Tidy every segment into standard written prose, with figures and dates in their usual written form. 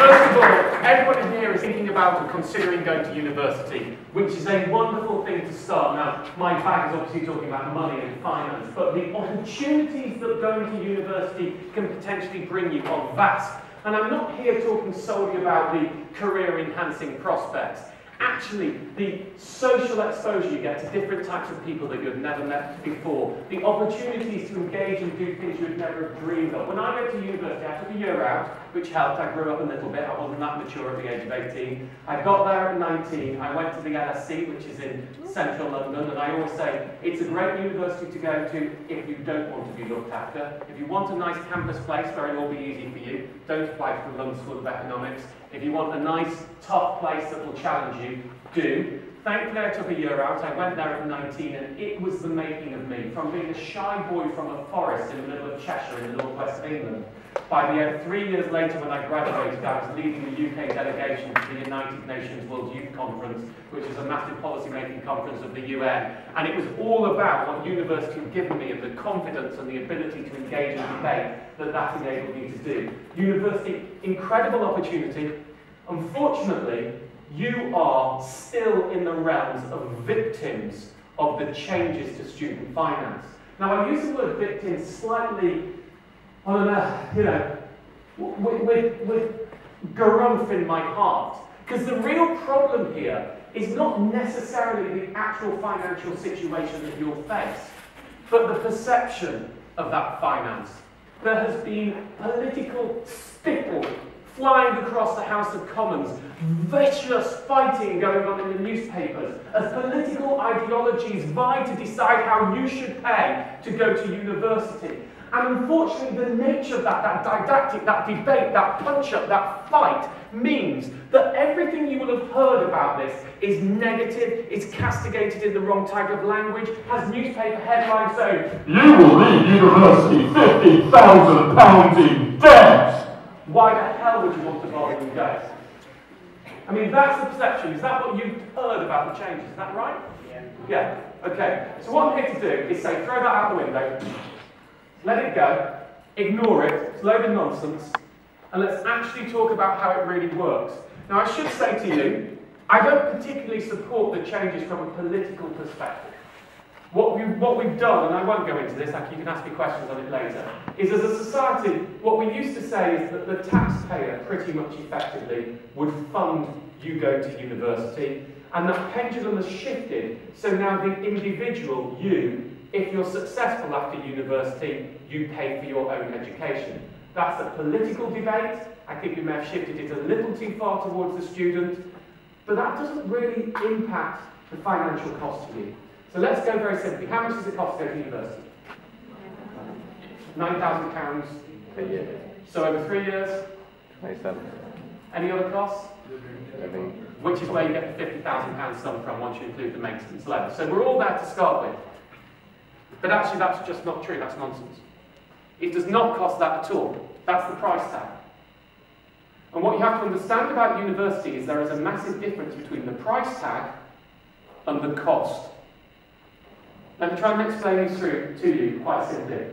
First of all, everyone in here is thinking about or considering going to university, which is a wonderful thing to start. Now, my bag is obviously talking about money and finance, but the opportunities that going to university can potentially bring you are vast. And I'm not here talking solely about the career-enhancing prospects. Actually, the social exposure you get to different types of people that you've never met before, the opportunities to engage and do things you would never have dreamed of. When I went to university, I took a year out, which helped. I grew up a little bit. I wasn't that mature at the age of 18. I got there at 19. I went to the LSE, which is in central London, and I always say it's a great university to go to if you don't want to be looked after. If you want a nice campus place where it will be easy for you, don't apply for the London School of Economics. If you want a nice, tough place that will challenge you, do. Thankfully, I took a year out. I went there at 19, and it was the making of me. From being a shy boy from a forest in the middle of Cheshire in the northwest of England, by the end, 3 years later when I graduated, I was leading the UK delegation to the United Nations World Youth Conference, which is a massive policy-making conference of the UN. And it was all about what university had given me and the confidence and the ability to engage in debate that enabled me to do. University, incredible opportunity. Unfortunately, you are still in the realms of victims of the changes to student finance. Now, I use the word victim slightly on with garrumph in my heart, because the real problem here is not necessarily the actual financial situation that you'll face, but the perception of that finance. There has been political spittle flying across the House of Commons, vicious fighting going on in the newspapers, as political ideologies vie to decide how you should pay to go to university. And unfortunately, the nature of that didactic, that debate, that punch-up, that fight, means that everything you will have heard about this is negative, is castigated in the wrong type of language, has newspaper headlines saying, "You will leave university £50,000 in debt!" Why the hell would you want to bother and go? I mean, that's the perception. Is that what you've heard about the changes? Is that right? Yeah. Okay. So what I'm here to do is say, throw that out the window, let it go, ignore it, it's a load of nonsense, and let's actually talk about how it really works. Now, I should say to you, I don't particularly support the changes from a political perspective. What we've done, and I won't go into this, you can ask me questions on it later, is as a society, what we used to say is that the taxpayer pretty much effectively would fund you going to university, and that pendulum has shifted, so now the individual, you, if you're successful after university, you pay for your own education. That's a political debate. I think we may have shifted it a little too far towards the student, but that doesn't really impact the financial cost to you. So let's go very simply. How much does it cost to go to university? £9,000 a year. So over 3 years? 27. Any other costs? Living. Which is where you get the £50,000 sum from once you include the maintenance loan. So we're all there to start with. But actually that's just not true, that's nonsense. It does not cost that at all. That's the price tag. And what you have to understand about university is there is a massive difference between the price tag and the cost. Let me try and explain this through to you quite simply.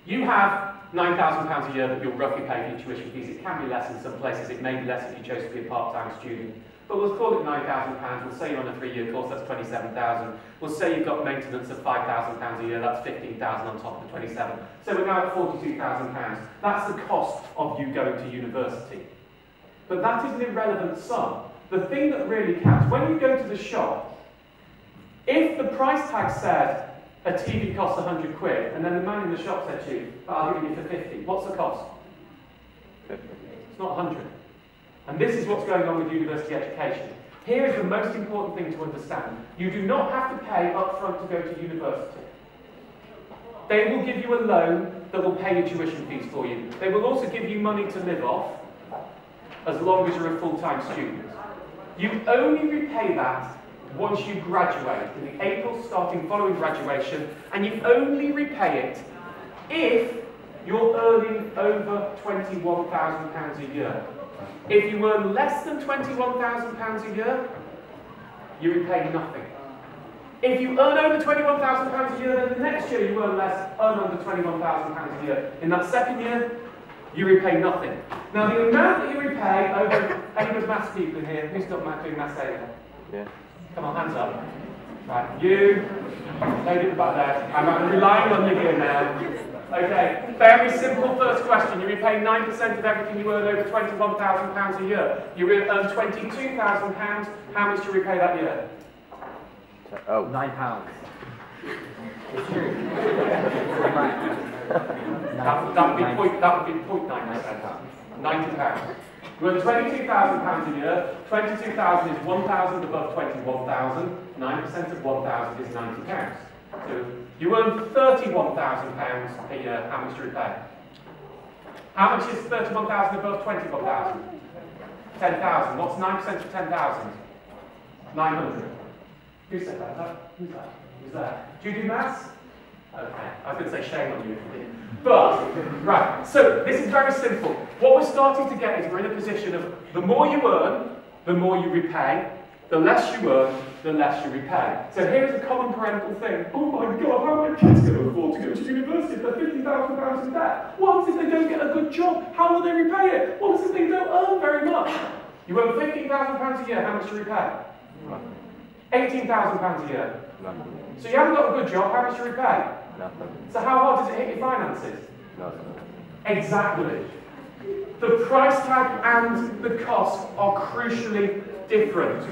You have £9,000 a year that you'll roughly pay for your tuition fees. It can be less in some places, it may be less if you chose to be a part-time student. But we'll call it £9,000, we'll say you're on a 3-year course, that's £27,000. We'll say you've got maintenance of £5,000 a year, that's £15,000 on top of the 27. So we're now at £42,000. That's the cost of you going to university. But that is an irrelevant sum. The thing that really counts, when you go to the shop, if the price tag said a TV costs 100 quid, and then the man in the shop said to you, but I'll give you for 50, what's the cost? 50. It's not 100. And this is what's going on with university education. Here is the most important thing to understand. You do not have to pay up front to go to university. They will give you a loan that will pay your tuition fees for you. They will also give you money to live off, as long as you're a full-time student. You only repay that once you graduate, in the April starting following graduation, and you only repay it if you're earning over £21,000 a year. If you earn less than £21,000 a year, you repay nothing. If you earn over £21,000 a year, then the next year you earn less, earn under £21,000 a year. In that second year, You repay nothing. Now the amount that you repay over any of the maths people in here, who's got doing maths A? Yeah. Come on, hands up. Right, you, lady at the back there. I'm relying on you here now. Okay, very simple first question. You repay 9% of everything you earn over £21,000 a year. You earn £22,000. How much do you repay that year? Oh. £9. It's true. That would be 0.9%. £90. You earn £22,000 a year. 22,000 is 1,000 above 21,000. 9% of 1,000 is £90. So you earn £31,000 a year. How much do you repay? How much is 31,000 above 21,000? 10,000. What's 9% of 10,000? 900. Who said that? Who's that? Who's that? Do you do maths? Okay. I was going to say shame on you if you did. But, right, so this is very simple. What we're starting to get is we're in a position of the more you earn, the more you repay. The less you earn, the less you repay. So here is a common parental thing. Oh my God, how are my kids going to afford to go to university if they're £50,000 in debt? What if they don't get a good job? How will they repay it? What if they don't earn very much? You earn £15,000 a year, how much do you repay? £18,000 a year. Nothing. So you haven't got a good job, how much do you repay? Nothing. So how hard does it hit your finances? Nothing. Exactly. The price tag and the cost are crucially different.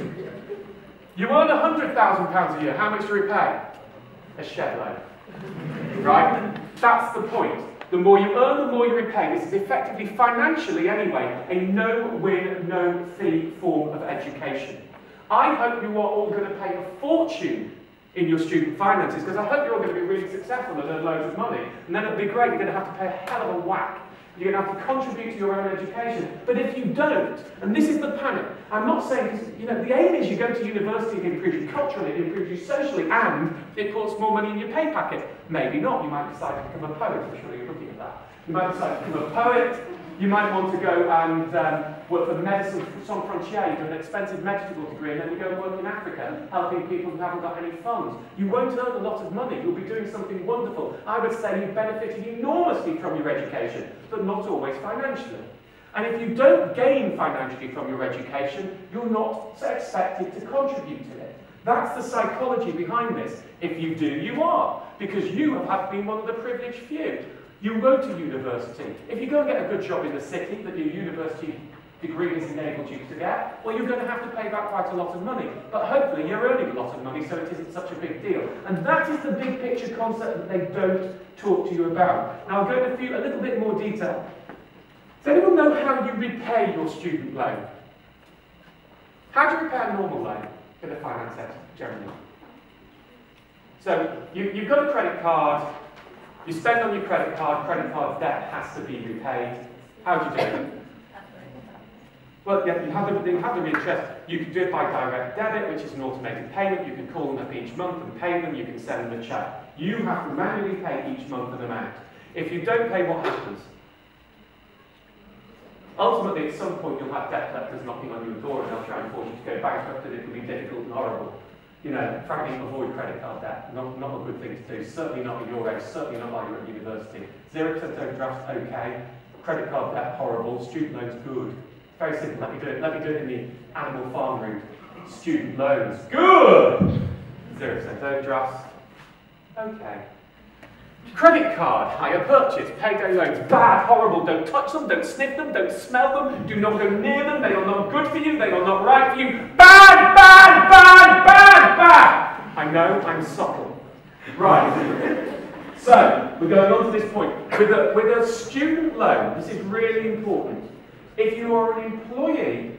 You earn £100,000 a year, how much do you repay? A shed load. Right? That's the point. The more you earn, the more you repay. This is effectively, financially anyway, a no-win, no-fee form of education. I hope you are all going to pay a fortune in your student finances, because I hope you're all going to be really successful and earn loads of money. And then it'll be great, you're going to have to pay a hell of a whack. You're going to have to contribute to your own education. But if you don't, and this is the panic, I'm not saying, because you know, the aim is you go to university, it improves you culturally, it improves you socially, and it puts more money in your pay packet. Maybe not, you might decide to become a poet, I'm sure you're looking at that. You might decide to become a poet, you might want to go and work for Medicine Sans Frontières, you do an expensive medical degree, and then you go and work in Africa, helping people who haven't got any funds. You won't earn a lot of money, you'll be doing something wonderful. I would say you've benefited enormously from your education, but not always financially. And if you don't gain financially from your education, you're not expected to contribute to it. That's the psychology behind this. If you do, you are, because you have been one of the privileged few. You go to university. If you go and get a good job in the city that your university degree has enabled you to get, well, you're going to have to pay back quite a lot of money. But hopefully you're earning a lot of money, so it isn't such a big deal. And that is the big picture concept that they don't talk to you about. Now I'll go into a little bit more detail. Does anyone know how you repay your student loan? How do you repay a normal loan in a finance sector, generally? So you've got a credit card. You spend on your credit card debt has to be repaid. How do you do it? Well, yeah, you have the interest. You can do it by direct debit, which is an automated payment. You can call them up each month and pay them. You can send them a check. You have to manually pay each month an amount. If you don't pay, what happens? Ultimately, at some point, you'll have debt collectors knocking on your door and they'll try and force you to go bankrupt, and it will be difficult and horrible. You know, frankly, avoid credit card debt. Not a good thing to do. Certainly not at your age. Certainly not while you're at university. 0% overdraft, okay. Credit card debt, horrible. Student loans, good. Very simple. Let me do it. Let me do it in the animal farm route. Student loans, good. 0% overdrafts, okay. Credit card, hire purchase, payday loans, bad, horrible. Don't touch them. Don't sniff them. Don't smell them. Do not go near them. They are not good for you. They are not right for you. Bad, bad, bad, bad, bad. I know, I'm subtle. Right. So, we're going on to this point. With a student loan, this is really important. If you are an employee,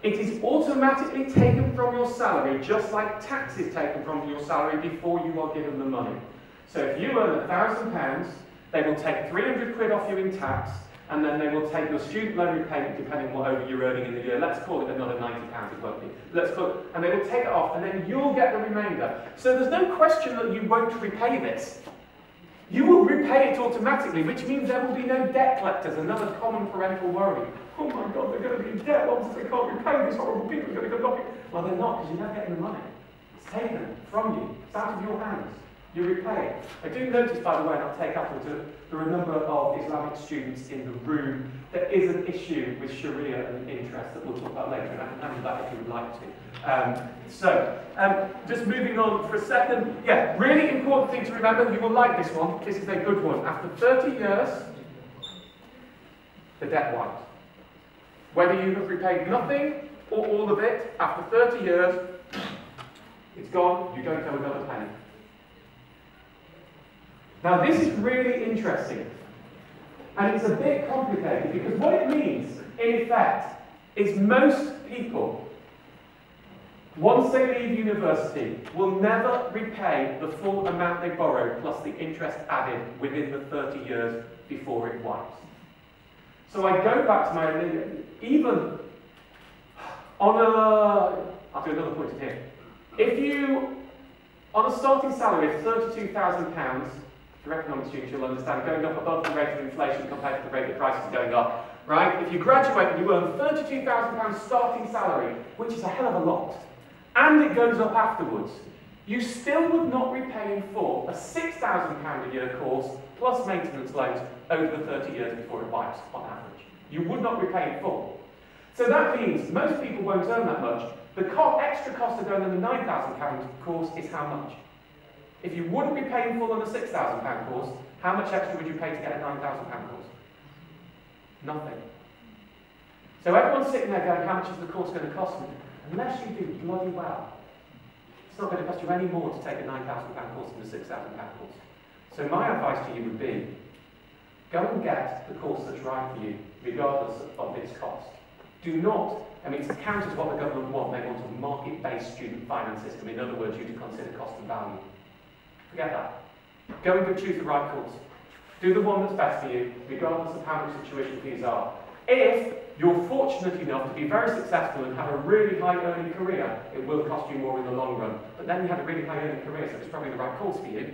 it is automatically taken from your salary, just like tax is taken from your salary before you are given the money. So if you earn £1,000, they will take 300 quid off you in tax, and then they will take your student loan repayment, depending on what you're earning in the year. Let's call it another £90, it won't be. Let's call it, and they will take it off, and then you'll get the remainder. So there's no question that you won't repay this. You will repay it automatically, which means there will be no debt collectors, another common parental worry. Oh my God, they're going to be in debt once they can't repay, these horrible people are going to go knocking. Well, they're not, because you're not getting the money. It's taken from you. It's out of your hands. you repay. I do notice, by the way, and I'll take afterwards, that there are a number of Islamic students in the room. There is an issue with Sharia and interest that we'll talk about later, and I can handle that if you would like to. Just moving on for a second. Yeah, really important thing to remember, you will like this one. This is a good one. After 30 years, the debt wipes. Whether you have repaid nothing or all of it, after 30 years, it's gone, you don't owe another penny. Now this is really interesting, and it's a bit complicated, because what it means, in effect, is most people, once they leave university, will never repay the full amount they borrowed plus the interest added within the 30 years before it wipes. So I go back to my, even on a, I'll do another point here. If you, on a starting salary of £32,000, for economic students you'll understand, going up above the rate of inflation compared to the rate that prices are going up, right? If you graduate and you earn £32,000 starting salary, which is a hell of a lot, and it goes up afterwards, you still would not repay in full a £6,000 a year course plus maintenance loans over the 30 years before it wipes, on average. You would not repay in full. So that means most people won't earn that much. The extra cost of going on the £9,000 course is how much? If you wouldn't be paying full on a £6,000 course, how much extra would you pay to get a £9,000 course? Nothing. So everyone's sitting there going, how much is the course going to cost me? Unless you do bloody well, it's not going to cost you any more to take a £9,000 course than a £6,000 course. So my advice to you would be, go and get the course that's right for you, regardless of its cost. Do not, I mean, it's counter to what the government want. They want a market-based student finance system. In other words, you to consider cost and value. Forget that. Go and choose the right course. Do the one that's best for you, regardless of how much the tuition fees are. If you're fortunate enough to be very successful and have a really high-earning career, it will cost you more in the long run. But then you have a really high-earning career, so it's probably the right course for you.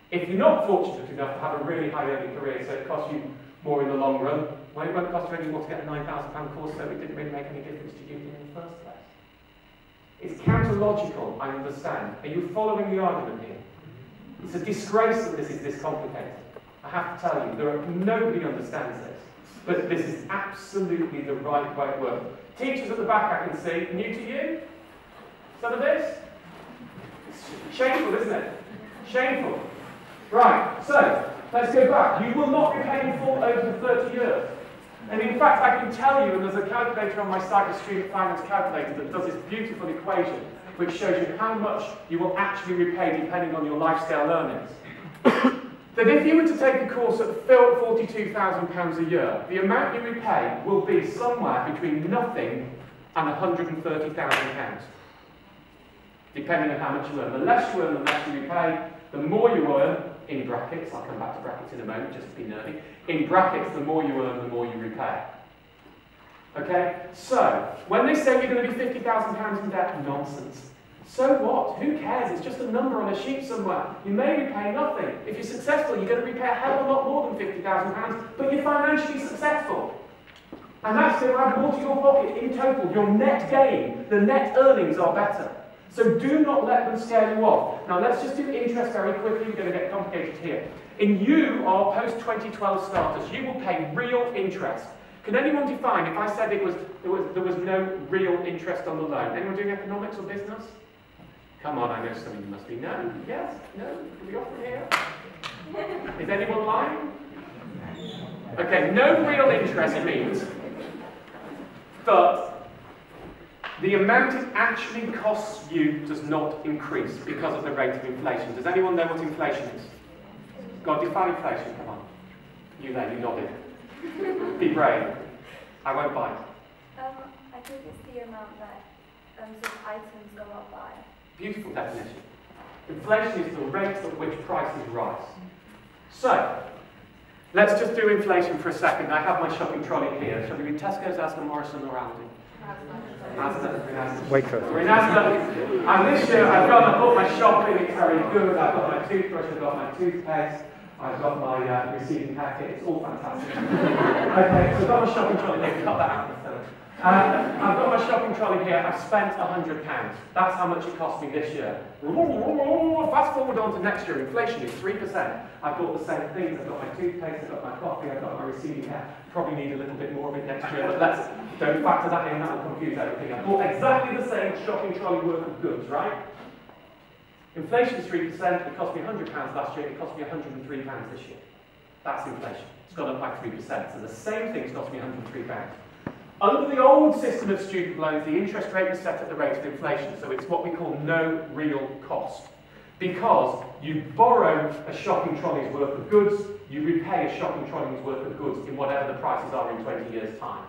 If you're not fortunate enough to have a really high-earning career, so it costs you more in the long run, well, it won't cost you any more to get a £9,000 course, so it didn't really make any difference to you in the first place. It's counter-logical, I understand. Are you following the argument here? It's a disgrace that this is this complicated. I have to tell you, nobody understands this. But this is absolutely the right way it works. Teachers at the back, I can see, new to you? Some of this? It's shameful, isn't it? Shameful. Right, so, let's go back. You will not be paying full over the 30 years. And in fact, I can tell you, and there's a calculator on my site, a student finance calculator, that does this beautiful equation, which shows you how much you will actually repay depending on your life scale earnings. That if you were to take a course at £42,000 a year, the amount you repay will be somewhere between nothing and £130,000, depending on how much you earn. The less you earn, the less you repay. The more you earn, in brackets, I'll come back to brackets in a moment, just to be nerdy. In brackets, the more you earn, the more you repay. Okay? So, when they say you're going to be £50,000 in debt, nonsense. So what? Who cares? It's just a number on a sheet somewhere. You may repay nothing. If you're successful, you're going to repay a hell of a lot more than £50,000, but you're financially successful. And that's going to add more to your pocket in total. Your net gain, the net earnings are better. So do not let them scare you off. Now let's just do interest very quickly. We're going to get complicated here. In you, our post-2012 starters, you will pay real interest. Can anyone define, if I said there was no real interest on the loan? Anyone doing economics or business? Come on, I know some of you must be. No? Yes? No? Can we offer here? Is anyone lying? Okay, no real interest means that the amount it actually costs you does not increase because of the rate of inflation. Does anyone know what inflation is? God, define inflation, come on. You there, you nodded. Be brave. I won't bite. I think it's the amount that sort of items go up by. Beautiful definition. Inflation is the rate at which prices rise. So, let's just do inflation for a second. I have my shopping trolley here. Shall we do Tesco's, Asda, Morrison or Aldi? Asda. Waitrose. We're in Asda. And this year I've gone and bought my shopping. It's very good. I've got my toothbrush, I've got my toothpaste, I've got my receiving packet. It's all fantastic. Okay, so I've got my shopping trolley here. Cut that out. I've got my shopping trolley here. I've spent £100. That's how much it cost me this year. Fast forward on to next year. Inflation is 3%. I've bought the same things. I've got my toothpaste, I've got my coffee, I've got my receding hair. Probably need a little bit more of it next year, but don't factor that in. That will confuse everything. I bought exactly the same shopping trolley worth of goods, right? Inflation is 3%. It cost me £100 last year. It cost me £103 this year. That's inflation. It's gone up by 3%. So the same thing's cost me £103. Under the old system of student loans, the interest rate was set at the rate of inflation, so it's what we call no real cost. Because you borrow a shopping trolley's worth of goods, you repay a shopping trolley's worth of goods in whatever the prices are in 20 years' time.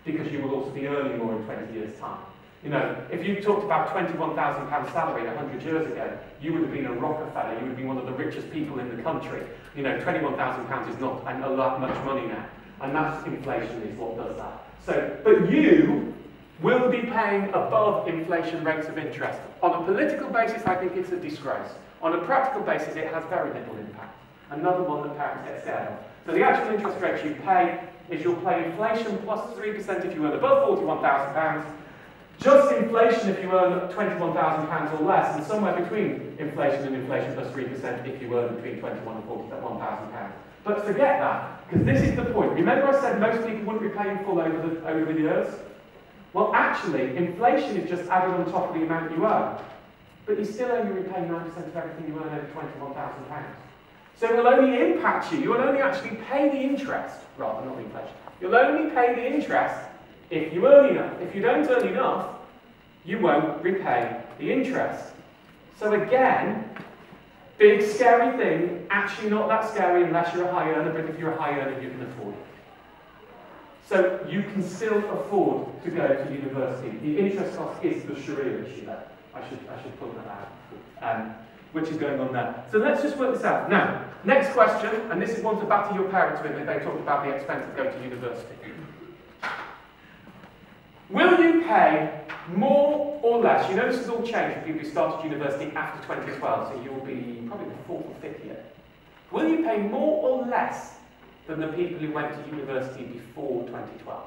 Because you will also be earning more in 20 years' time. You know, if you talked about £21,000 salary 100 years ago, you would have been a Rockefeller, you would have been one of the richest people in the country. You know, £21,000 is not a lot much money now. And that's inflation is what does that. So, but you will be paying above inflation rates of interest. On a political basis, I think it's a disgrace. On a practical basis, it has very little impact. Another one that parents get scared of. So the actual interest rates you pay is you'll pay inflation plus 3% if you earn above £41,000, just inflation if you earn £21,000 or less, and somewhere between inflation and inflation plus 3% if you earn between £21,000 and £41,000. But forget that, because this is the point. Remember I said most people wouldn't be paying full over the years? Well, actually, inflation is just added on top of the amount you earn. But you still only repay 9% of everything you earn over £21,000. So it will only impact you. You will only actually pay the interest, rather than not the inflation. You'll only pay the interest if you earn enough. If you don't earn enough, you won't repay the interest. So again, big scary thing, actually not that scary unless you're a high earner, but if you're a high earner, you can afford it. So you can still afford to go to university. The interest cost is the Sharia issue there. I should pull that out, which is going on there. So let's just work this out. Now, next question, and this is one to batter your parents with if they talked about the expense of going to university. Will you pay more or less? You know this has all changed for people who started university after 2012, so you'll be probably the 4th or 5th year. Will you pay more or less than the people who went to university before 2012?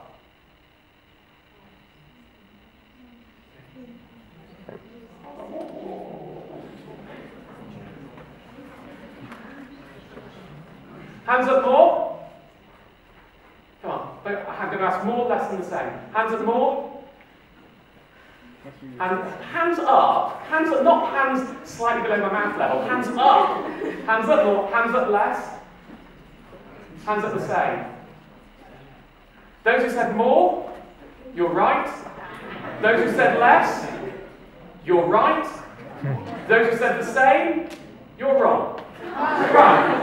Hands up more? Come on, but I'm going to ask more, less than the same. Hands up more? And hands up, not hands slightly below my mouth level, hands up. Hands up more, hands up less. Hands up the same. Those who said more, you're right. Those who said less, you're right. Those who said the same, you're wrong. Right.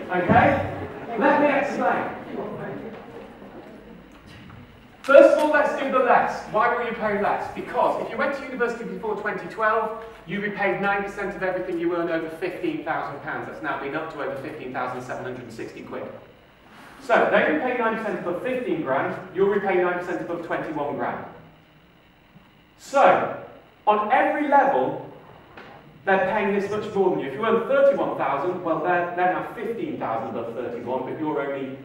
Okay? Let me explain. First of all, let's do the less. Why will you pay less? Because if you went to university before 2012, you repaid 9% of everything you earn over £15,000. That's now been up to over 15,760 quid. So they repay 9% above 15 grand, you'll repay 9% above 21 grand. So, on every level, they're paying this much more than you. If you earn 31,000, well, they're now 15,000 above 31, but you're only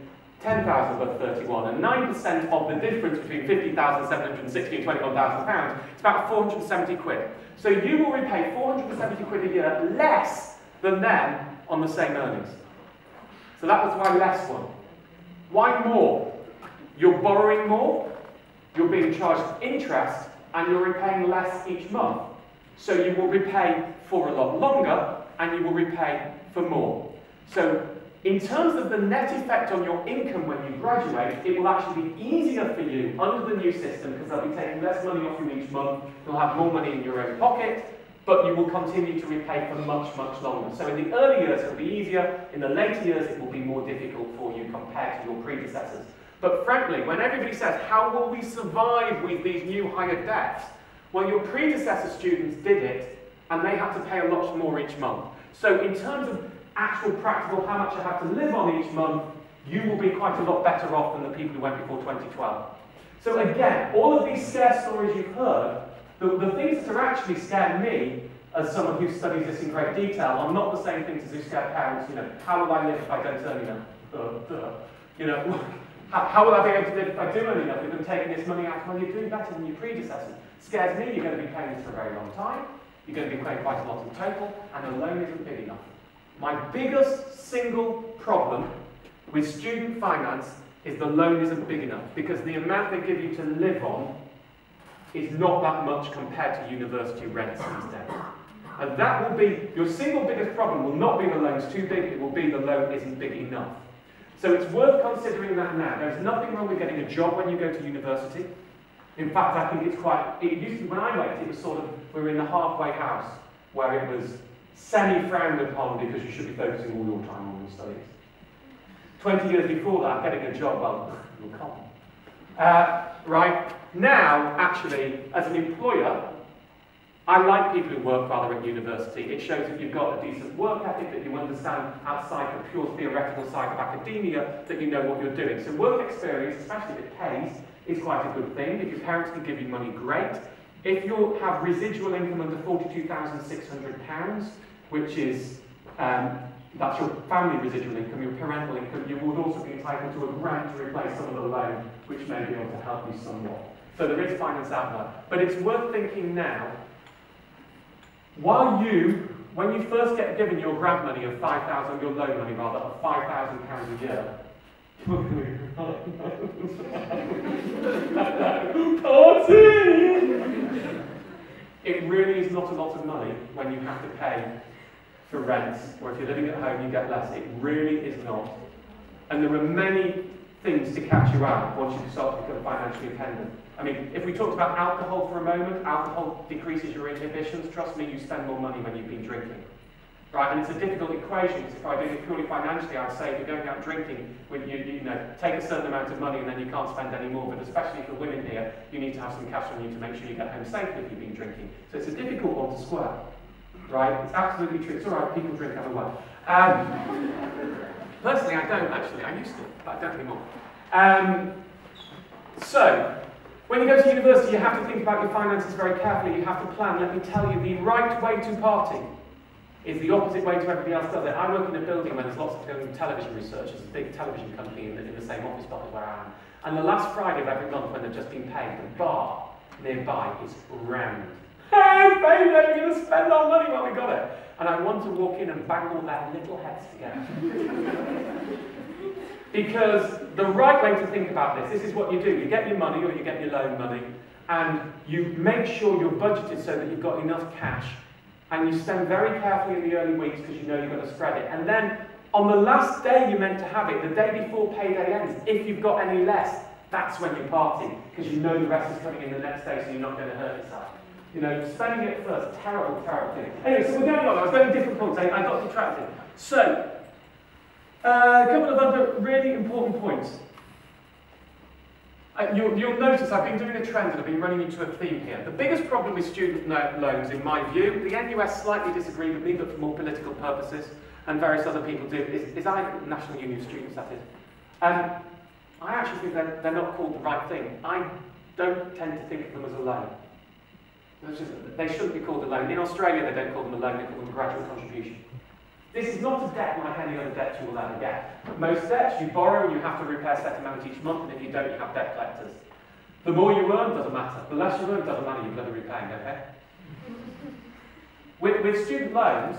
10,000 above 31, and 9% of the difference between 15,760 and £21,000 is about 470 quid. So you will repay 470 quid a year less than them on the same earnings. So that was why less one. Why more? You're borrowing more, you're being charged interest, and you're repaying less each month. So you will repay for a lot longer, and you will repay for more. So in terms of the net effect on your income when you graduate, it will actually be easier for you under the new system because they'll be taking less money off you each month, you'll have more money in your own pocket, but you will continue to repay for much, much longer. So in the early years it will be easier, in the later years it will be more difficult for you compared to your predecessors. But frankly, when everybody says, how will we survive with these new higher debts? Well, your predecessor students did it, and they had to pay a lot more each month. So in terms of actual practical how much you have to live on each month, you will be quite a lot better off than the people who went before 2012. So again, all of these scare stories you've heard, the things that are actually scaring me, as someone who studies this in great detail, are not the same things as who scare parents. You know, how will I live if I don't earn enough? You know, How will I be able to live if I do earn enough if I'm taking this money out? Well, you're doing better than your predecessors. Scares me, you're going to be paying this for a very long time. You're going to be paying quite a lot in total, and the loan isn't big enough. My biggest single problem with student finance is the loan isn't big enough, because the amount they give you to live on is not that much compared to university rents these days. And that will be, your single biggest problem will not be the loan's too big, it will be the loan isn't big enough. So it's worth considering that now. There's nothing wrong with getting a job when you go to university. In fact, I think it's quite, it used to, when I went, it was sort of, we were in the halfway house, where it was semi-frowned upon because you should be focusing all your time on your studies. 20 years before that, getting a job, well, you'll come. Right, now, actually, as an employer, I like people who work rather at university. It shows that you've got a decent work ethic, that you understand outside the pure theoretical side of academia, that you know what you're doing. So work experience, especially if it pays, is quite a good thing. If your parents can give you money, great. If you have residual income under £42,600, which is, that's your family residual income, your parental income, you would also be entitled to a grant to replace some of the loan, which may be able to help you somewhat. So there is finance out there. But it's worth thinking now, while you, when you first get given your grant money of £5,000, your loan money rather, of £5,000 a year, it really is not a lot of money when you have to pay for rents, or if you're living at home you get less. It really is not. And there are many things to catch you out once you start to become financially dependent. I mean, if we talked about alcohol for a moment, alcohol decreases your inhibitions. Trust me, you spend more money when you've been drinking. Right? And it's a difficult equation, because if I do it purely financially, I'd say if you're going out drinking, you know, take a certain amount of money and then you can't spend any more. But especially for women here, you need to have some cash on you to make sure you get home safely if you've been drinking. So it's a difficult one to square. Right? It's absolutely true. It's all right, people drink otherwise. Personally, I don't actually. I used to, but I don't anymore. So, when you go to university, you have to think about your finances very carefully. You have to plan. Let me tell you, the right way to party is the opposite way to everybody else does it. I work in a building where there's lots of television researchers, a big television company in the same office block as where I am. And the last Friday of every month when they've just been paid, the bar nearby is rammed. Hey, baby, we're going to spend our money while we got it. And I want to walk in and bang all their little heads together. Because the right way to think about this is what you do. You get your money or you get your loan money, and you make sure you're budgeted so that you've got enough cash, and you spend very carefully in the early weeks because you know you're going to spread it. And then on the last day you're meant to have it, the day before payday ends, if you've got any less, that's when you party, because you know the rest is coming in the next day, so you're not going to hurt yourself. You know, spending it first, terrible, terrible thing. Anyway, so we're going on. I was going different points. I got detracted. So, a couple of other really important points. You'll notice I've been doing a trend and I've been running into a theme here. The biggest problem with student loans, in my view, the NUS slightly disagree with me, but for more political purposes, and various other people do, is National Union of Students, that is. I actually think they're not called the right thing. I don't tend to think of them as a loan. They shouldn't be called a loan. In Australia, they don't call them a loan, they call them a graduate contribution. This is not a debt like any other debt you will ever get. Most debts, you borrow and you have to repay a set amount each month, and if you don't, you have debt collectors. The more you earn, doesn't matter. The less you earn, doesn't matter, you're bloody repaying, okay? With student loans,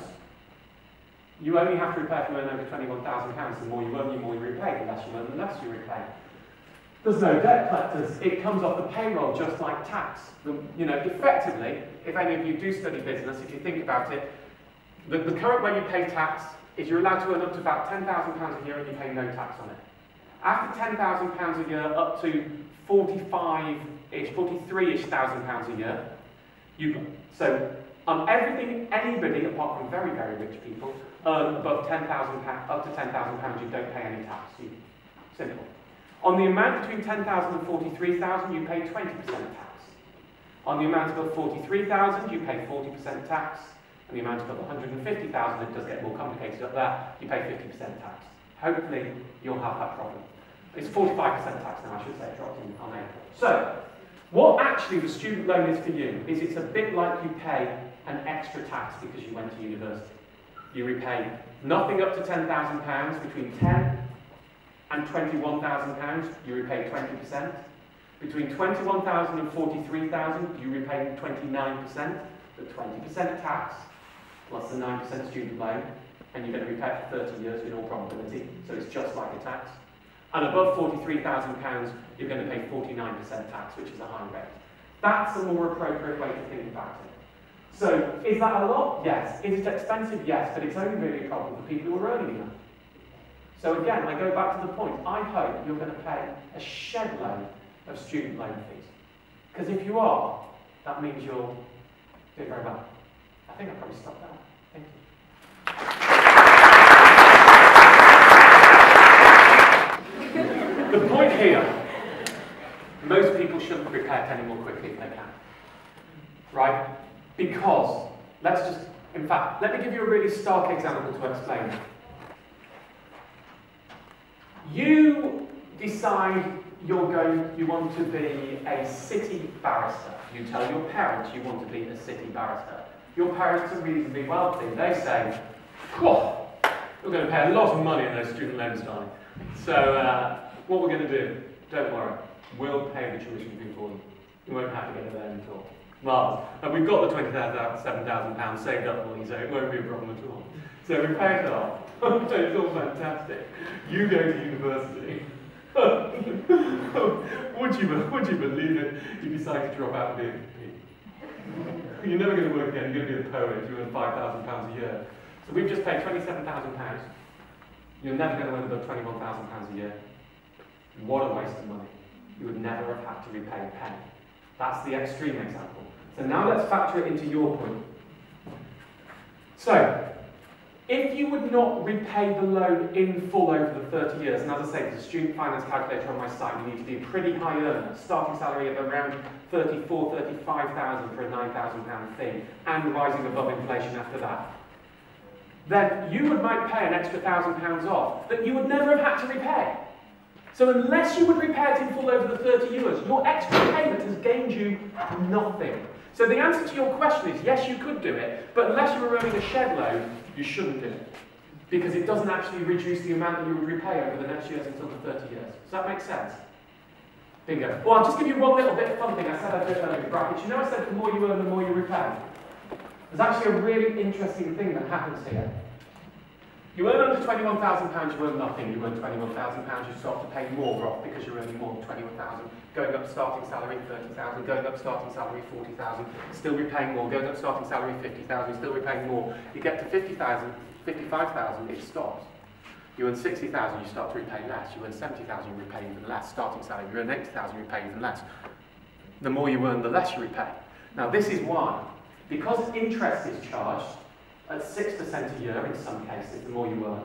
you only have to repay if you earn over £21,000. The more you earn, the more you repay. The less you earn, the less you repay. There's no debt collectors. It comes off the payroll just like tax. You know, effectively, if any of you do study business, if you think about it, the current way you pay tax is you're allowed to earn up to about £10,000 a year and you pay no tax on it. After £10,000 a year, up to 43-ish thousand pounds a year, so on everything anybody, apart from very, very rich people, earn above £10,000, up to £10,000, you don't pay any tax. Simple. On the amount between 10,000 and 43,000, you pay 20% tax. On the amount above 43,000, you pay 40% tax. And the amount above 150,000, it does get more complicated up there, you pay 50% tax. Hopefully, you'll have that problem. It's 45% tax now, I should say, dropped in on April. So, what actually the student loan is for you is it's a bit like you pay an extra tax because you went to university. You repay nothing up to £10,000, between 10 and £21,000, you repay 20%. Between £21,000 and £43,000, you repay 29%, but 20% tax, plus the 9% student loan, and you're going to repay it for 30 years in all probability, so it's just like a tax. And above £43,000, you're going to pay 49% tax, which is a high rate. That's a more appropriate way to think about it. So, is that a lot? Yes. Is it expensive? Yes, but it's only really a problem for people who are earning enough. So again, I go back to the point. I hope you're going to pay a shed load of student loan fees. Because if you are, that means you're doing very well. I think I'll probably stop there. Thank you. The point here, most people shouldn't repay it any more quickly if they can. Right? Because, in fact, let me give you a really stark example to explain it. You decide you want to be a city barrister. You tell your parents you want to be a city barrister. Your parents are reasonably wealthy. They say, "Whoa, we're going to pay a lot of money on those student loans, darling. So what we're going to do, don't worry, we'll pay the tuition fee for them. You won't have to get a loan at all." Well, and we've got the £27,000 saved up for you, so it won't be a problem at all. So we pay it off. It's all fantastic. You go to university. would you believe it? You decide to drop out of being a You're never going to work again. You're going to be a poet. You earn £5,000 a year. So we've just paid £27,000. You're never going to earn above £21,000 a year. What a waste of money. You would never have had to repay a penny. That's the extreme example. So now let's factor it into your point. So, if you would not repay the loan in full over the 30 years, and as I say, there's a student finance calculator on my site, you need to be a pretty high earner, starting salary of around 34, 35,000 for a £9,000 fee, and rising above inflation after that, then you might pay an extra £1,000 off that you would never have had to repay. So unless you would repay it in full over the 30 years, your extra payment has gained you nothing. So the answer to your question is, yes, you could do it, but unless you were earning a shed load, you shouldn't do it. Because it doesn't actually reduce the amount that you would repay over the next years until the 30 years. Does that make sense? Bingo. Well, I'll just give you one little bit of fun thing. I said I'd do it earlier in brackets. You know I said the more you earn, the more you repay? There's actually a really interesting thing that happens here. You earn under £21,000, you earn nothing. You earn £21,000, you start to pay more off because you're earning more than £21,000. Going up starting salary £30,000, going up starting salary £40,000, still repaying more. Going up starting salary £50,000, still repaying more. You get to £50,000, £55,000, it stops. You earn £60,000, you start to repay less. You earn £70,000, you repay even less. Starting salary, you earn £80,000, you repay even less. The more you earn, the less you repay. Now this is why. Because interest is charged at 6% a year in some cases, the more you earn.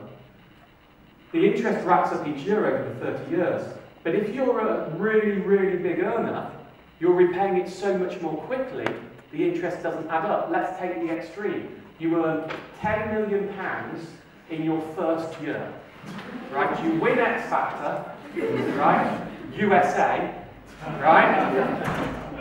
The interest racks up each year over the 30 years. But if you're a really, really big earner, you're repaying it so much more quickly, the interest doesn't add up. Let's take the extreme. You earn £10 million in your first year. Right? You win X Factor, right? USA, right?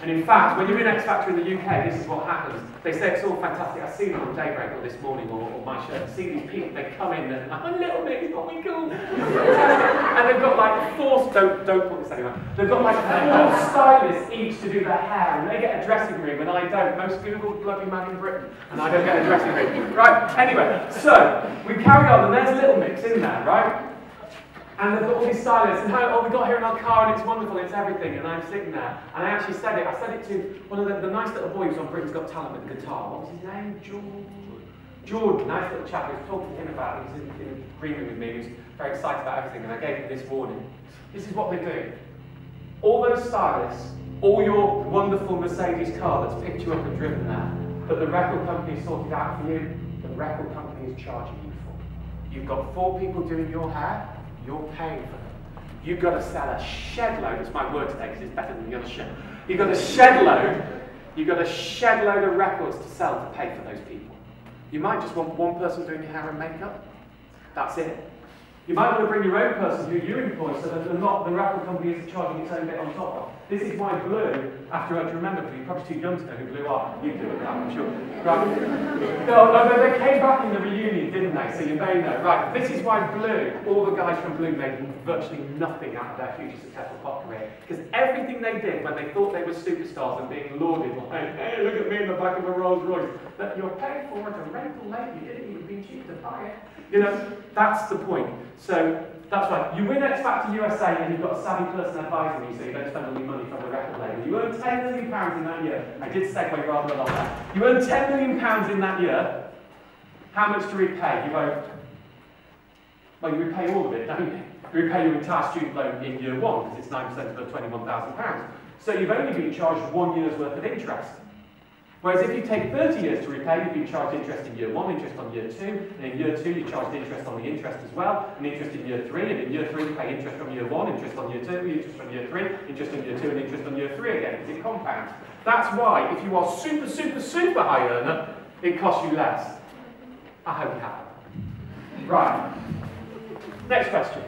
And in fact, when you're in X Factor in the UK, this is what happens. They say it's all fantastic. I've seen it on Daybreak or this morning or my show. I've seen these people, they come in and I'm a little bit, it's not me cool. And they've got like don't put this anywhere. They've got like 4 stylists each to do their hair and they get a dressing room and I don't. Most beautiful bloody man in Britain and I don't get a dressing room. Right, anyway, so we carry on and there's Little Mix in there, right? And they've got all these stylists, and we got here in our car, and it's wonderful, it's everything, and I'm sitting there, and I actually said it, to one of the nice little boys on Britain's Got Talent with the guitar. What was his name? Jordan, nice little chap. I was talking to him about it, he was in agreement with me, he was very excited about everything, and I gave him this warning. This is what they do. All those stylists, all your wonderful Mercedes car that's picked you up and driven there, but the record company sorted out for you, the record company is charging you for. You've got 4 people doing your hair, you're paying for them. You've got to sell a shed load. It's my word today because it's better than the other shit. You've got a shed load. You've got a shed load of records to sell to pay for those people. You might just want one person doing your hair and makeup. That's it. You might want to bring your own person who you employ so that the raffle company isn't charging its own bit on top of. This is why Blue, after I remember, you're probably too young to know who Blue are. You do it, I'm sure. Right. No, they came back in the reunion, didn't they? So you may know. Right, this is why Blue, all the guys from Blue made virtually nothing out of their hugely successful pop career. Because everything they did when they thought they were superstars and being lauded, like, hey, look at me in the back of a Rolls Royce, that you're paying for at a rental late, you didn't even be cheap to buy it. You know, that's the point. So that's right. You win X Factor USA and you've got a savvy person advising you so you don't spend all your money from the record label. You earn £10 million in that year. I did segue rather a lot there. You earn £10 million in that year. How much to repay? You owe, well, you repay all of it, don't you? You repay your entire student loan in year one because it's 9% of the £21,000. So you've only been charged 1 year's worth of interest. Whereas if you take 30 years to repay, you'd be charged interest in year one, interest on year two, and in year two you're charged interest on the interest as well, and interest in year three, and in year three you pay interest from year one, interest on year two, interest on year three, interest on year two, and interest on year three again, because it compounds. That's why, if you are super, super, super high earner, it costs you less. I hope you have it. Right. Next question.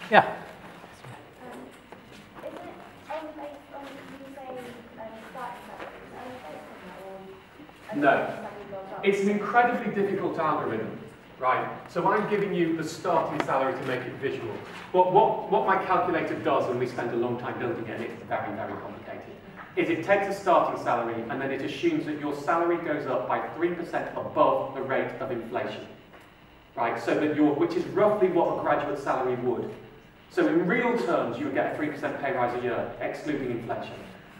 Yeah. No. It's an incredibly difficult algorithm, right? So I'm giving you the starting salary to make it visual. What my calculator does, and we spend a long time building it, it's very, very complicated, is it takes a starting salary and then it assumes that your salary goes up by 3% above the rate of inflation, right? So that which is roughly what a graduate salary would. So in real terms, you would get a 3% pay rise a year, excluding inflation.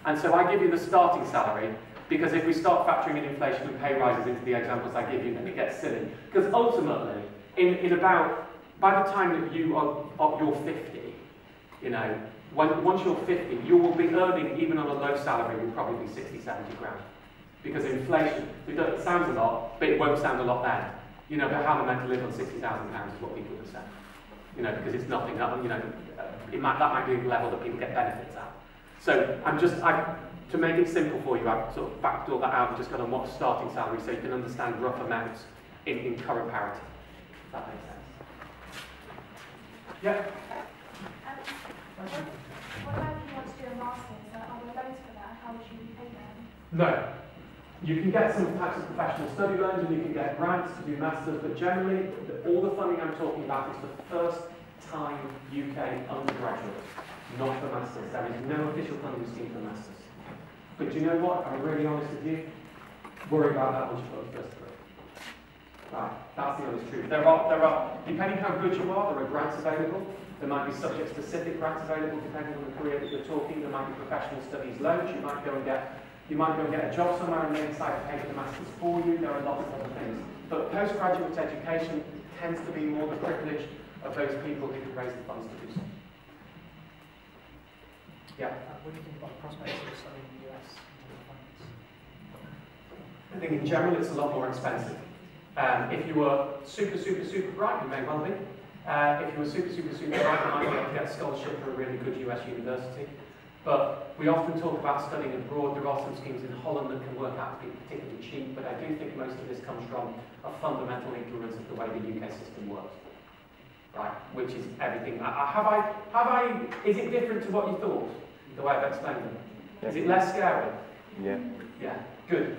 And so I give you the starting salary, because if we start factoring in inflation and pay rises into the examples I give you, then it gets silly. Because ultimately, by the time that you're 50, you know, once you're 50, you will be earning, even on a low salary, will probably be 60, 70 grand. Because inflation, it sounds a lot, but it won't sound a lot then. You know, but how am I meant to live on £60,000 is what people would say. You know, because it's nothing, you know, that might be the level that people get benefits at. So to make it simple for you, I've sort of backed all that out and just got on what's starting salary so you can understand rough amounts in current parity. If that makes sense. Yeah? What about if you want to do a master's? Are there loans for that? How would you repay them? No. You can get some types of professional study loans and you can get grants to do masters, but generally, all the funding I'm talking about is for first-time UK undergraduates, not for masters. There is no official funding scheme for masters. But do you know what? If I'm really honest with you, worry about that once you've got the first degree. Right, that's the honest truth. There are, depending how good you are, there are grants available. There might be subject-specific grants available depending on the career that you're talking. There might be professional studies loans. You might go and get a job somewhere and they decide to pay for the masters for you. There are lots of other things. But postgraduate education tends to be more the privilege of those people who can raise the funds to do so. Yeah. What do you think about the prospects of studying in the US? I think in general it's a lot more expensive. If you were super, super, super bright, you may well be. If you were super, super, super bright, you might be able to get a scholarship for a really good US university. But we often talk about studying abroad. There are some schemes in Holland that can work out to be particularly cheap, but I do think most of this comes from a fundamental ignorance of the way the UK system works. Right, which is everything. Is it different to what you thought, the way I've explained it? Is it less scary? Yeah. Yeah, good.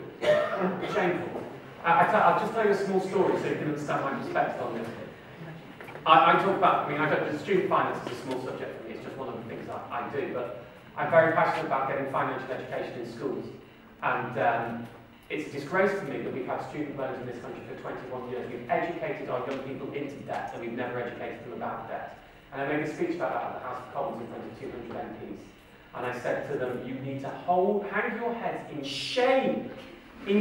Shameful. I'll just tell you a small story so you can understand my perspective on this. I talk about, student finance is a small subject for me, it's just one of the things I do, but I'm very passionate about getting financial education in schools. And it's a disgrace to me that we've had student loans in this country for 21 years. We've educated our young people into debt and we've never educated them about debt. And I made a speech about that at the House of Commons in front of 200 MPs. And I said to them, you need to hang your heads in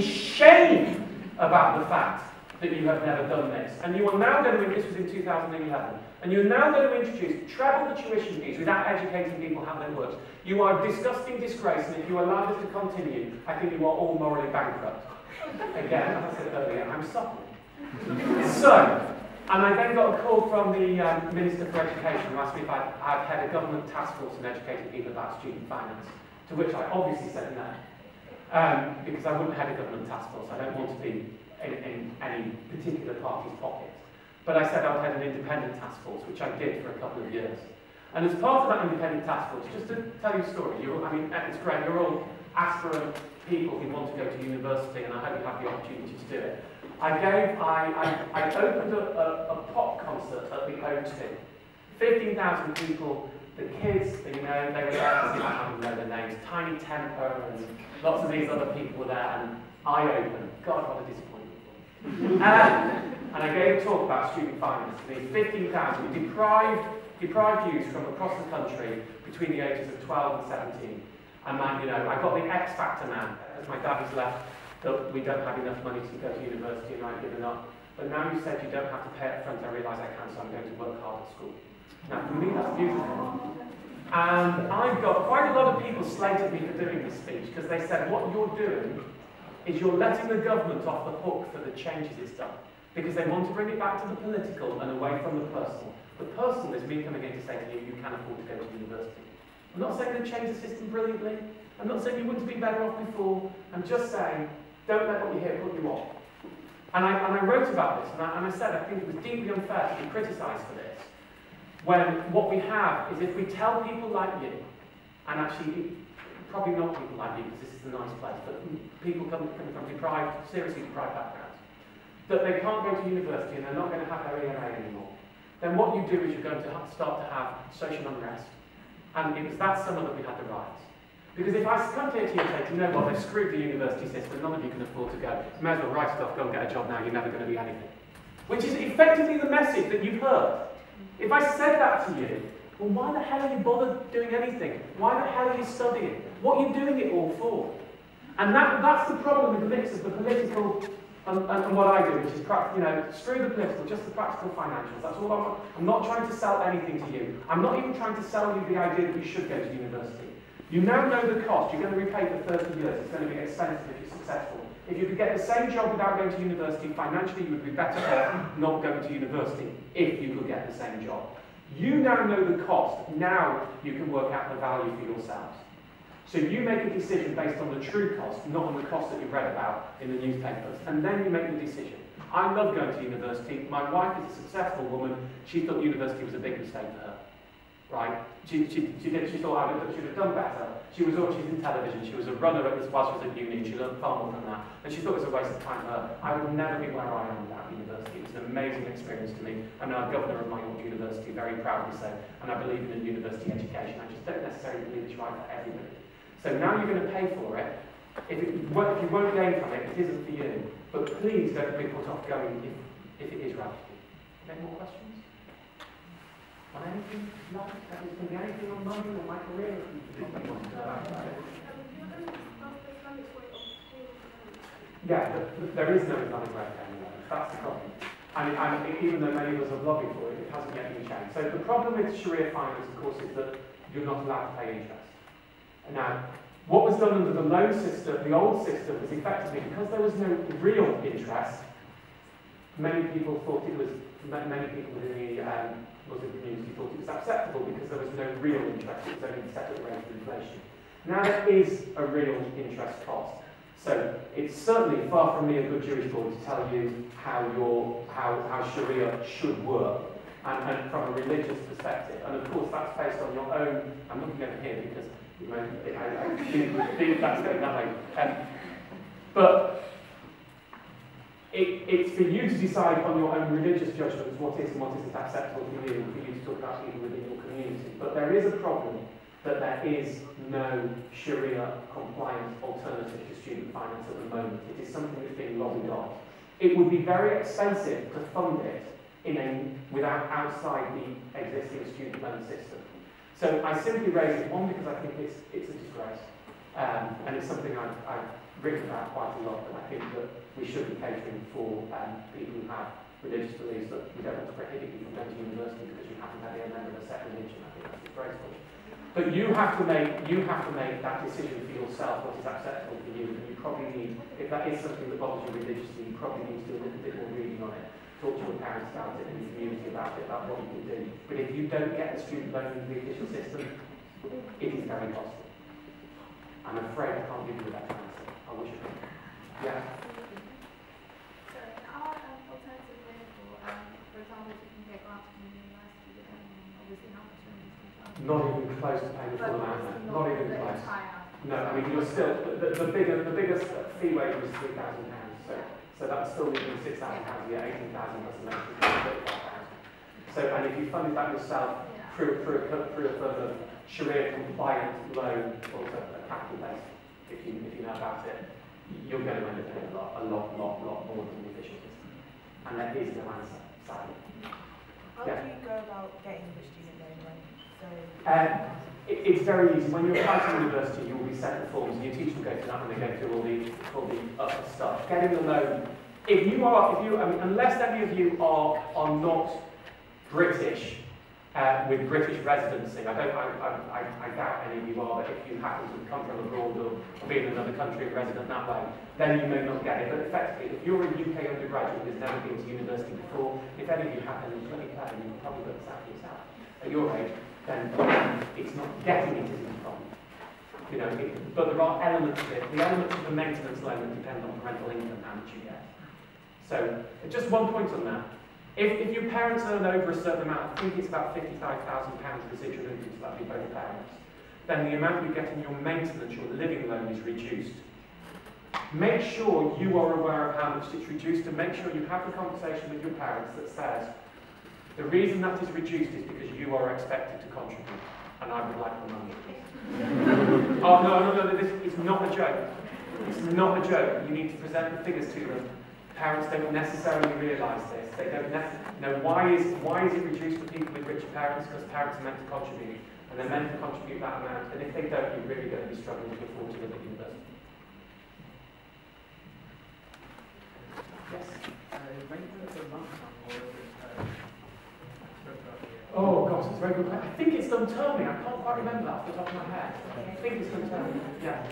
shame about the fact that you have never done this. And you are now going to, this was in 2011, and you're now going to introduce treble the tuition fees without educating people how that works. You are a disgusting disgrace, and if you allow this to continue, I think you are all morally bankrupt. Again, as I said earlier, I'm sorry. So, and I then got a call from the Minister for Education who asked me if I'd head a government task force and educated people about student finance, to which I obviously said no. Because I wouldn't head a government task force. I don't want to be in any particular party's pocket. But I said I'd head an independent task force, which I did for a couple of years. And as part of that independent task force, just to tell you a story, it's great, you're all aspirant people who want to go to university, and I hope you have the opportunity to do it. I opened a pop concert at the O2. 15,000 people, the kids, they were there, I don't know their names, Tiny Temper, and lots of these other people were there, and I opened. God, what a disappointment. And I gave a talk about student finance. These 15,000 deprived youth from across the country between the ages of 12 and 17. And I got the X Factor now, as my dad has left, that we don't have enough money to go to university and I've given up. But now you said you don't have to pay up front, I realise I can, so I'm going to work hard at school. Now, for me, that's beautiful. And I've got quite a lot of people slated me for doing this speech because they said, what you're doing is you're letting the government off the hook for the changes it's done. Because they want to bring it back to the political and away from the personal. The personal is me coming in to say to you, you can afford to go to university. I'm not saying they change the system brilliantly. I'm not saying you wouldn't be better off before. I'm just saying, don't let what you hear put you off. And I wrote about this, and I said I think it was deeply unfair to be criticised for this, when what we have is if we tell people like you, and actually, probably not people like you, because this is a nice place, but people coming from seriously deprived backgrounds, that they can't go to university and they're not going to have their EMA anymore, then what you do is you're going to start to have social unrest. And it was that summer that we had the riots. Because if I come here to you and say, you know what, they've screwed the university system, none of you can afford to go, you may as well write it off, go and get a job now, you're never going to be anything. Which is effectively the message that you've heard. If I said that to you, well, why the hell are you bothered doing anything? Why the hell are you studying? What are you doing it all for? And that's the problem with the mix of the political and what I do, which is, screw the political, just the practical financials. That's all I'm not trying to sell anything to you. I'm not even trying to sell you the idea that you should go to university. You now know the cost. You're going to repay for 30 years. It's going to be expensive if you're successful. If you could get the same job without going to university, financially you would be better off not going to university if you could get the same job. You now know the cost. Now you can work out the value for yourselves. So you make a decision based on the true cost, not on the cost that you've read about in the newspapers. And then you make the decision. I love going to university. My wife is a successful woman. She thought university was a big mistake for her. Right? She thought I should have done better. She's in television. She was a runner while she was at uni. She learned far more from that. And she thought it was a waste of time for her. I would never be where I am without university. It was an amazing experience to me. I'm now governor of my old university, very proudly so. And I believe in a university education. I just don't necessarily believe it's right for everybody. So now you're going to pay for it. If you won't gain from it, it isn't for you. But please don't be put off going if it is right for you. Any more questions? On anything? Anything on money or my career? Yeah, there is no Islamic way of paying loans. That's the problem. And even though many of us have lobbied for it, it hasn't yet been changed. So the problem with Sharia finance, of course, is that you're not allowed to pay interest. Now, what was done under the loan system, the old system, was effectively, because there was no real interest, many people within the Muslim community thought it was acceptable because there was no real interest, it was only the separate rate of inflation. Now there is a real interest cost. So it's certainly far from me a good Jewish boy to tell you how Sharia should work, and from a religious perspective. And of course that's based on your own, I'm looking over here because I think that's going that way. But it's for you to decide on your own religious judgments what is and what isn't acceptable for you, and for you to talk about people within your community. But there is a problem that there is no Sharia-compliant alternative to student finance at the moment. It is something that's being lobbied on. It would be very expensive to fund it without outside the existing student loan system. So I simply raise it, one, because I think it's a disgrace, and it's something I've written about quite a lot, but I think that we should be catering for people who have religious beliefs, that we don't want to prohibit you from going to university because you happen to be a member of a set religion. I think that's disgraceful. But you have to make that decision for yourself, what is acceptable for you, and you probably need, if that is something that bothers you religiously, you probably need to do a little bit more reading on it. Talk to your parents about it and your community about it, about what you can do. But if you don't get the student loan in the official system, it is very costly. I'm afraid I can't give you that answer. I wish I could. Yeah? So, our alternative way for example, Not even close to paying the full amount. Not even the close. entire. No, I mean you're still the biggest fee waiver is £3,000. So that's still leaving £6,000 a year, 18,000 plus the maintenance, 35,000. So and if you funded that yourself through a further Sharia compliant loan or a capital base, if you know about it, you're going to end up paying a lot more than the official system. And there is no answer, sadly. How do you go about getting the student loan money? It's very easy. When you apply to university, you will be sent the forms. Your teacher will go through that when they go through all the other stuff. Getting a loan, unless any of you are not British with British residency, I doubt any of you are. But if you happen to come from abroad or be in another country and resident that way, then you may not get it. But effectively, if you're a UK undergraduate who's never been to university before, if any of you happen to be bloody clever, you can probably work this out for yourself at your age. Then it's not getting it isn't a problem. But there are elements of it. The elements of the maintenance loan that depend on parental income, how much you get. So, just one point on that. If your parents earn over a certain amount, I think it's about £55,000 residual income, so that would be both parents, then the amount you get in your maintenance, your living loan, is reduced. Make sure you are aware of how much it's reduced, and make sure you have the conversation with your parents that says, the reason that is reduced is because you are expected to contribute, and I would like the money. Oh, no, this is not a joke. It's not a joke. You need to present the figures to them. Parents don't necessarily realise this. They don't know why is it reduced for people with richer parents? Because parents are meant to contribute, and they're meant to contribute that amount, and if they don't, you're really going to be struggling to afford to live at university. Yes? Oh gosh, it's a very good question. I think it's done terming. I can't quite remember that off the top of my head. I think it's done terming. Yeah.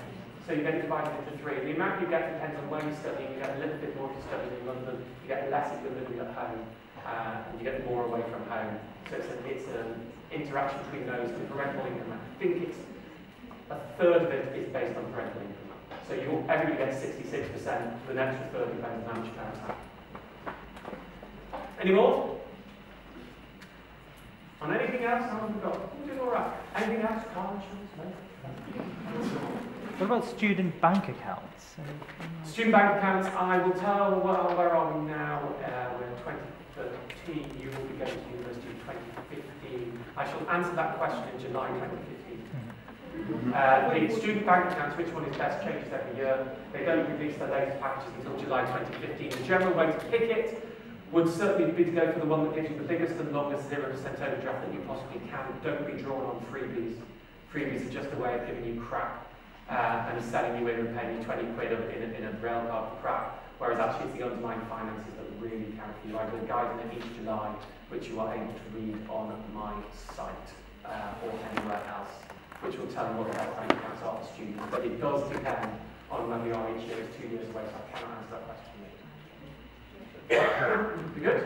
So you get it divided into three. The amount you get depends on where you study. You get a little bit more if you study in London. You get less if you're living at home, and you get more away from home. So it's an interaction between those and parental income. I think it's a third of it is based on parental income. So everybody gets 66%. The extra third depends on how much your parents have. Any more? On anything else? How have we got? We're doing all right. Anything else? Car insurance? No? What about student bank accounts? Student bank accounts, I will tell, well, where are we now? We're in 2013. You will be going to university in 2015. I shall answer that question in July 2015. The student bank accounts, which one is best, changes every year. They don't release their latest packages until July 2015. The general way to pick it would certainly be to go for the one that gives you the biggest and longest 0% overdraft that you possibly can. Don't be drawn on freebies. Freebies are just a way of giving you crap and selling you in and paying you 20 quid in a rail card for crap, whereas actually it's the underlying finances that really count for you. I do a guide in it each July, which you are able to read on my site or anywhere else, which will tell you what the best bank accounts are for students. But it does depend on when we are each year. It's 2 years away, so I cannot answer that question yet. You good?